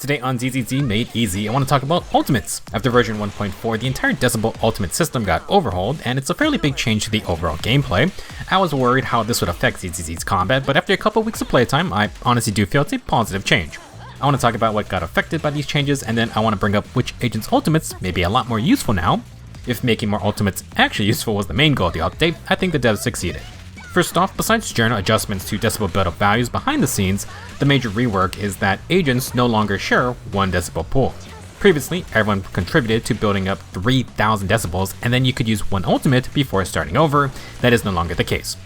Today on ZZZ Made Easy, I want to talk about Ultimates. After version 1.4, the entire Decibel Ultimate System got overhauled, and it's a fairly big change to the overall gameplay. I was worried how this would affect ZZZ's combat, but after a couple weeks of playtime, I honestly do feel it's a positive change. I want to talk about what got affected by these changes, and then I want to bring up which agents' ultimates may be a lot more useful now. If making more ultimates actually useful was the main goal of the update, I think the devs succeeded. First off, besides general adjustments to decibel build-up values behind the scenes, the major rework is that agents no longer share one decibel pool. Previously, everyone contributed to building up 3,000 decibels, and then you could use one ultimate before starting over. That is no longer the case.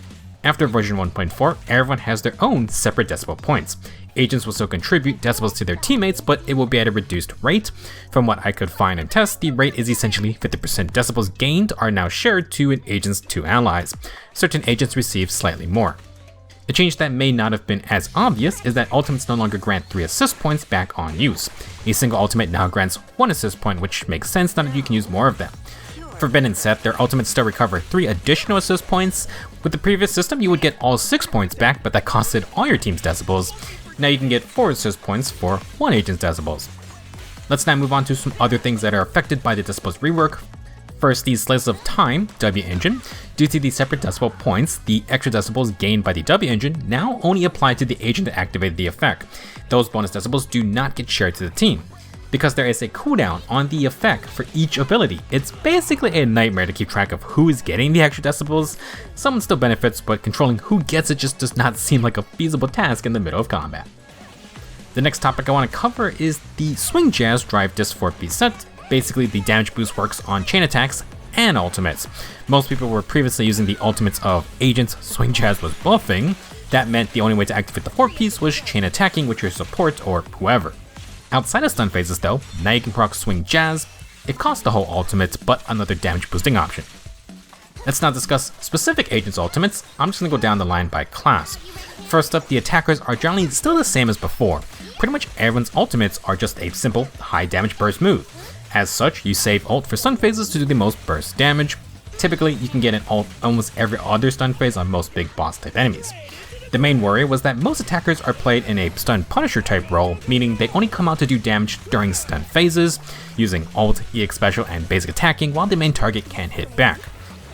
After version 1.4, everyone has their own separate decibel points. Agents will still contribute decibels to their teammates, but it will be at a reduced rate. From what I could find and test, the rate is essentially 50% decibels gained are now shared to an agent's two allies. Certain agents receive slightly more. A change that may not have been as obvious is that ultimates no longer grant 3 assist points back on use. A single ultimate now grants 1 assist point, which makes sense now that you can use more of them. For Ben and Seth, their ultimates still recover 3 additional assist points. With the previous system, you would get all 6 points back, but that costed all your team's decibels. Now you can get 4 assist points for 1 agent's decibels. Let's now move on to some other things that are affected by the decibels rework. First, the slice of time W engine. Due to the separate decibel points, the extra decibels gained by the W engine now only apply to the agent that activated the effect. Those bonus decibels do not get shared to the team. Because there is a cooldown on the effect for each ability, it's basically a nightmare to keep track of who is getting the extra decibels. Someone still benefits, but controlling who gets it just does not seem like a feasible task in the middle of combat. The next topic I want to cover is the Swing Jazz Drive Disc 4 piece set. Basically, the damage boost works on chain attacks and ultimates. Most people were previously using the ultimates of agents Swing Jazz was buffing. That meant the only way to activate the 4 piece was chain attacking with your support or whoever. Outside of stun phases though, now you can proc Swing Jazz. It costs the whole ultimate, but another damage boosting option. Let's now discuss specific agents' ultimates. I'm just going to go down the line by class. First up, the attackers are generally still the same as before. Pretty much everyone's ultimates are just a simple, high damage burst move. As such, you save ult for stun phases to do the most burst damage. Typically, you can get an ult almost every other stun phase on most big boss type enemies. The main worry was that most attackers are played in a stun punisher type role, meaning they only come out to do damage during stun phases, using ult, EX special, and basic attacking while the main target can hit back.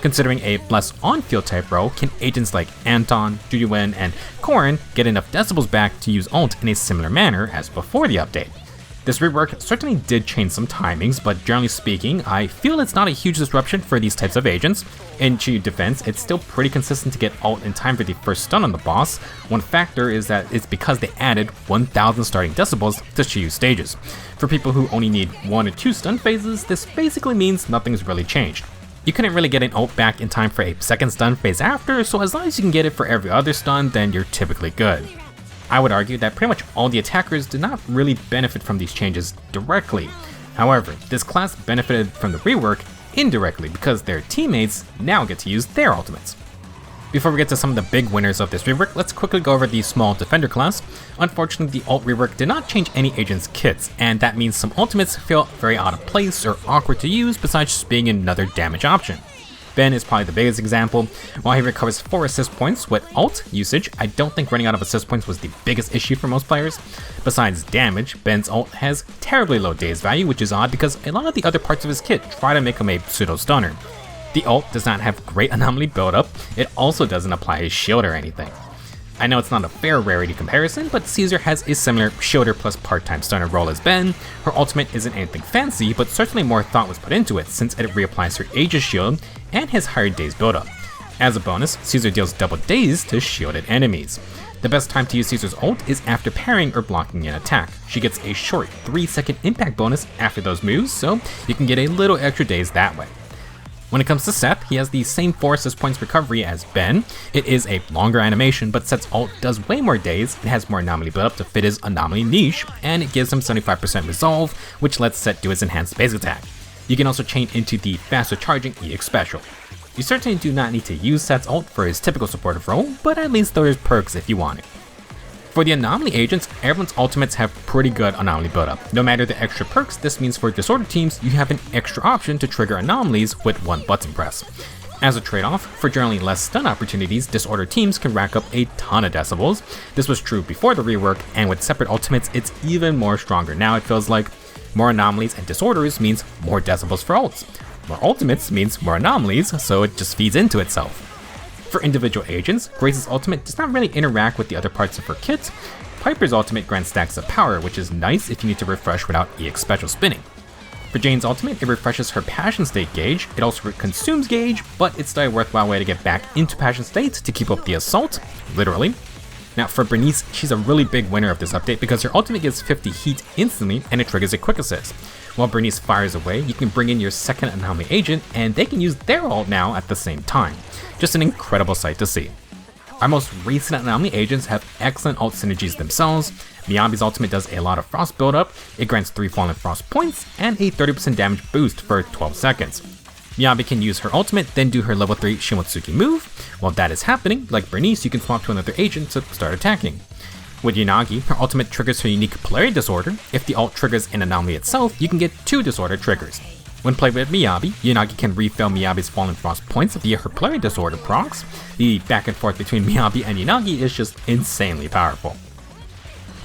Considering a less on-field type role, can agents like Anton, Jujuwen, and Korin get enough decibels back to use ult in a similar manner as before the update? This rework certainly did change some timings, but generally speaking, I feel it's not a huge disruption for these types of agents. In true defense, it's still pretty consistent to get ult in time for the first stun on the boss. One factor is that it's because they added 1,000 starting decibels to Shiyu stages. For people who only need 1 or 2 stun phases, this basically means nothing's really changed. You couldn't really get an ult back in time for a second stun phase after, so as long as you can get it for every other stun, then you're typically good. I would argue that pretty much all the attackers did not really benefit from these changes directly. However, this class benefited from the rework indirectly because their teammates now get to use their ultimates. Before we get to some of the big winners of this rework, let's quickly go over the small defender class. Unfortunately, the ult rework did not change any agent's kits, and that means some ultimates feel very out of place or awkward to use besides just being another damage option. Ben is probably the biggest example. While he recovers 4 assist points with ult usage, I don't think running out of assist points was the biggest issue for most players. Besides damage, Ben's ult has terribly low daze value, which is odd because a lot of the other parts of his kit try to make him a pseudo stunner. The ult does not have great anomaly buildup. It also doesn't apply his shield or anything. I know it's not a fair rarity comparison, but Caesar has a similar shielder plus part-time stunner role as Ben. Her ultimate isn't anything fancy, but certainly more thought was put into it since it reapplies her Aegis shield and his higher daze buildup. As a bonus, Caesar deals double daze to shielded enemies. The best time to use Caesar's ult is after parrying or blocking an attack. She gets a short 3-second impact bonus after those moves, so you can get a little extra daze that way. When it comes to Seth, he has the same 4 assist points recovery as Ben. It is a longer animation, but Seth's ult does way more daze, it has more anomaly buildup to fit his anomaly niche, and it gives him 75% resolve, which lets Seth do his enhanced basic attack. You can also chain into the faster charging EX special. You certainly do not need to use Seth's ult for his typical supportive role, but at least there's perks if you want it. For the Anomaly Agents, everyone's ultimates have pretty good anomaly buildup. No matter the extra perks, this means for disorder teams, you have an extra option to trigger anomalies with one button press. As a trade-off, for generally less stun opportunities, disorder teams can rack up a ton of decibels. This was true before the rework, and with separate ultimates, it's even more stronger. Now it feels like more anomalies and disorders means more decibels for ults. More ultimates means more anomalies, so it just feeds into itself. For individual agents, Grace's ultimate does not really interact with the other parts of her kit. Piper's ultimate grants stacks of power, which is nice if you need to refresh without EX special spinning. For Jane's ultimate, it refreshes her passion state gauge. It also consumes gauge, but it's still a worthwhile way to get back into passion state to keep up the assault, literally. Now for Bernice, she's a really big winner of this update because her ultimate gives 50 heat instantly and it triggers a quick assist. While Bernice fires away, you can bring in your second Anomaly Agent and they can use their ult now at the same time. Just an incredible sight to see. Our most recent Anomaly Agents have excellent ult synergies themselves. Miyabi's ultimate does a lot of frost buildup, it grants 3 fallen frost points, and a 30% damage boost for 12 seconds. Miyabi can use her ultimate, then do her level 3 Shimotsuki move. While that is happening, like Bernice, you can swap to another agent to start attacking. With Yanagi, her ultimate triggers her unique polarity disorder. If the ult triggers an anomaly itself, you can get 2 disorder triggers. When played with Miyabi, Yanagi can refill Miyabi's fallen frost points via her polarity disorder procs. The back and forth between Miyabi and Yanagi is just insanely powerful.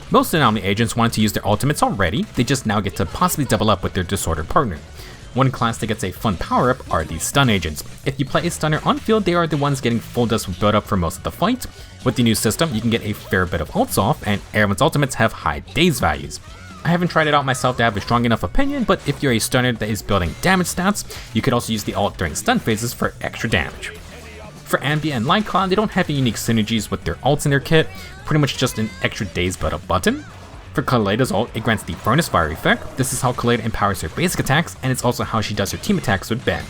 Most Anomaly Agents wanted to use their ultimates already, they just now get to possibly double up with their disorder partner. One class that gets a fun power-up are the Stun Agents. If you play a stunner on field, they are the ones getting full dust build up for most of the fight. With the new system, you can get a fair bit of ults off, and everyone's ultimates have high daze values. I haven't tried it out myself to have a strong enough opinion, but if you're a stunner that is building damage stats, you could also use the ult during stun phases for extra damage. For Ambia and Lycon, they don't have any unique synergies with their ults in their kit, pretty much just an extra daze build-up button. For Kaleda's ult, it grants the Furnace Fire effect. This is how Kaleda empowers her basic attacks, and it's also how she does her team attacks with Ben.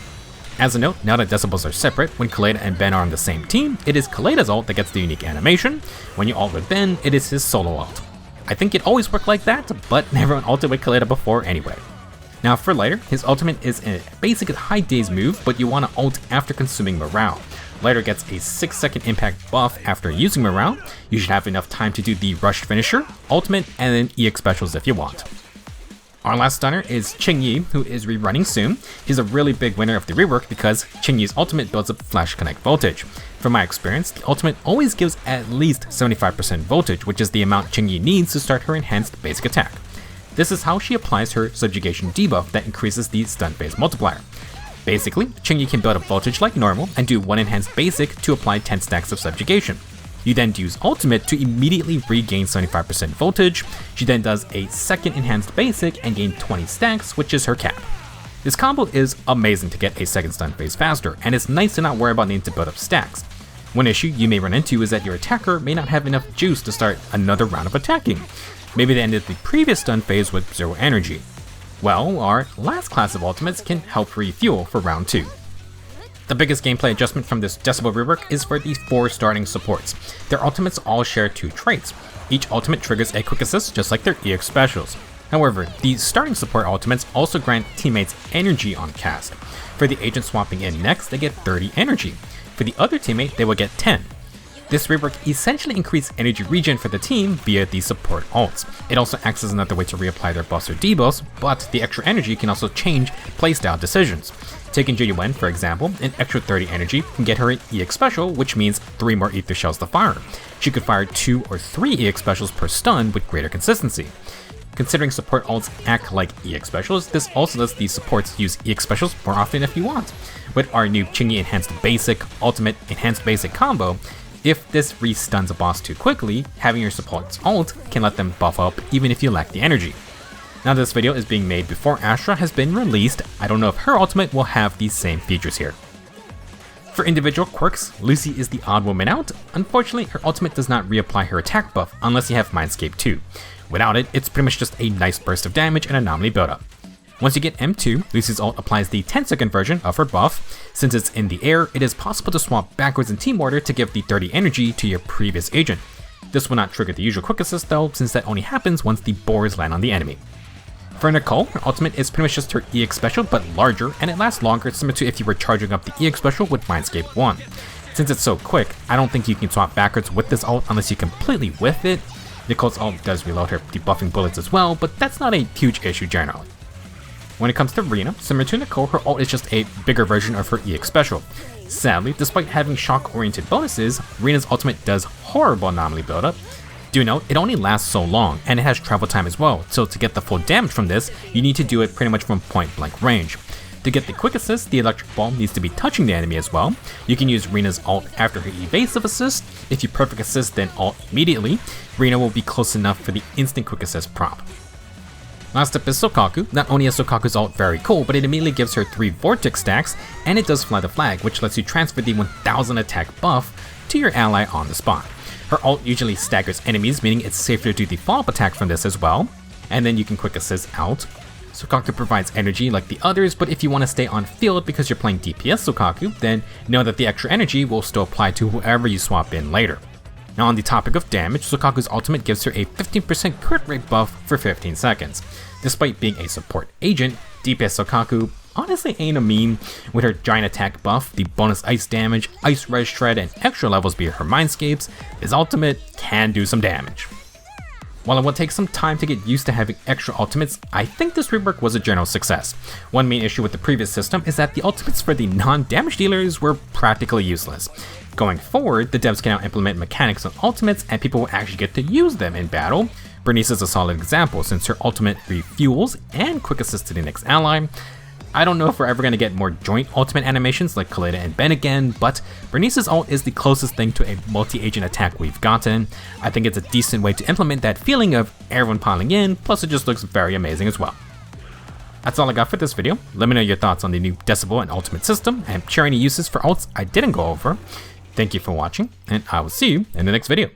As a note, now that decibels are separate, when Kaleda and Ben are on the same team, it is Kaleda's ult that gets the unique animation. When you ult with Ben, it is his solo ult. I think it always worked like that, but never ulted with Kaleda before anyway. Now for Lighter, his ultimate is a basic high daze move, but you want to ult after consuming morale. Lighter gets a 6-second impact buff after using morale. You should have enough time to do the rush finisher, ultimate, and then EX specials if you want. Our last stunner is Qingyi, who is rerunning soon. He's a really big winner of the rework because Qingyi's ultimate builds up flash connect voltage. From my experience, the ultimate always gives at least 75% voltage, which is the amount Qingyi needs to start her enhanced basic attack. This is how she applies her subjugation debuff that increases the stun phase multiplier. Basically, Qingyi can build up voltage like normal and do 1 enhanced basic to apply 10 stacks of subjugation. You then use ultimate to immediately regain 75% voltage. She then does a second enhanced basic and gain 20 stacks, which is her cap. This combo is amazing to get a second stun phase faster, and it's nice to not worry about needing to build up stacks. One issue you may run into is that your attacker may not have enough juice to start another round of attacking. Maybe they ended the previous stun phase with 0 energy. Well, our last class of ultimates can help refuel for round 2. The biggest gameplay adjustment from this Decibel rework is for the 4 starting supports. Their ultimates all share 2 traits. Each ultimate triggers a quick assist just like their EX specials. However, the starting support ultimates also grant teammates energy on cast. For the agent swapping in next, they get 30 energy. For the other teammate, they will get 10. This rework essentially increased energy regen for the team via the support ults. It also acts as another way to reapply their buffs or debuffs, but the extra energy can also change playstyle decisions. Taking Jiyuan, for example, an extra 30 energy can get her an EX special, which means 3 more ether shells to fire. She could fire 2 or 3 EX specials per stun with greater consistency. Considering support ults act like EX specials, this also lets these supports use EX specials more often if you want. With our new Qingyi Enhanced Basic, Ultimate Enhanced Basic combo, if this re-stuns a boss too quickly, having your support's ult can let them buff up even if you lack the energy. Now this video is being made before Astra has been released. I don't know if her ultimate will have these same features here. For individual quirks, Lucy is the odd woman out. Unfortunately, her ultimate does not reapply her attack buff unless you have Mindscape 2. Without it, it's pretty much just a nice burst of damage and anomaly buildup. Once you get M2, Lucy's ult applies the 10-second version of her buff. Since it's in the air, it is possible to swap backwards in team order to give the 30 energy to your previous agent. This will not trigger the usual quick assist though, since that only happens once the boars land on the enemy. For Nicole, her ultimate is pretty much just her EX special, but larger, and it lasts longer, similar to if you were charging up the EX special with Mindscape 1. Since it's so quick, I don't think you can swap backwards with this ult unless you completely whiff it. Nicole's ult does reload her debuffing bullets as well, but that's not a huge issue generally. When it comes to Rina, similar to Nicole, her ult is just a bigger version of her EX special. Sadly, despite having shock-oriented bonuses, Rina's ultimate does horrible anomaly buildup. Do note, it only lasts so long, and it has travel time as well, so to get the full damage from this, you need to do it pretty much from point blank range. To get the quick assist, the electric ball needs to be touching the enemy as well. You can use Rina's ult after her evasive assist. If you perfect assist, then ult immediately. Rina will be close enough for the instant quick assist prompt. Last up is Sokaku. Not only is Sokaku's ult very cool, but it immediately gives her 3 vortex stacks, and it does fly the flag, which lets you transfer the 1000 attack buff to your ally on the spot. Her ult usually staggers enemies, meaning it's safer to do the follow-up attack from this as well, and then you can quick assist out. Sokaku provides energy like the others, but if you want to stay on field because you're playing DPS Sokaku, then know that the extra energy will still apply to whoever you swap in later. Now on the topic of damage, Sokaku's ultimate gives her a 15% crit rate buff for 15 seconds. Despite being a support agent, DPS Sokaku honestly ain't a meme. With her giant attack buff, the bonus ice damage, ice res shred, and extra levels via her mindscapes, his ultimate can do some damage. While it will take some time to get used to having extra ultimates, I think this rework was a general success. One main issue with the previous system is that the ultimates for the non-damage dealers were practically useless. Going forward, the devs can now implement mechanics on ultimates and people will actually get to use them in battle. Bernice is a solid example since her ultimate refuels and quick assist to the next ally. I don't know if we're ever going to get more joint ultimate animations like Kaleda and Ben again, but Bernice's ult is the closest thing to a multi-agent attack we've gotten. I think it's a decent way to implement that feeling of everyone piling in, plus it just looks very amazing as well. That's all I got for this video. Let me know your thoughts on the new Decibel and Ultimate System, and share any uses for ults I didn't go over. Thank you for watching, and I will see you in the next video.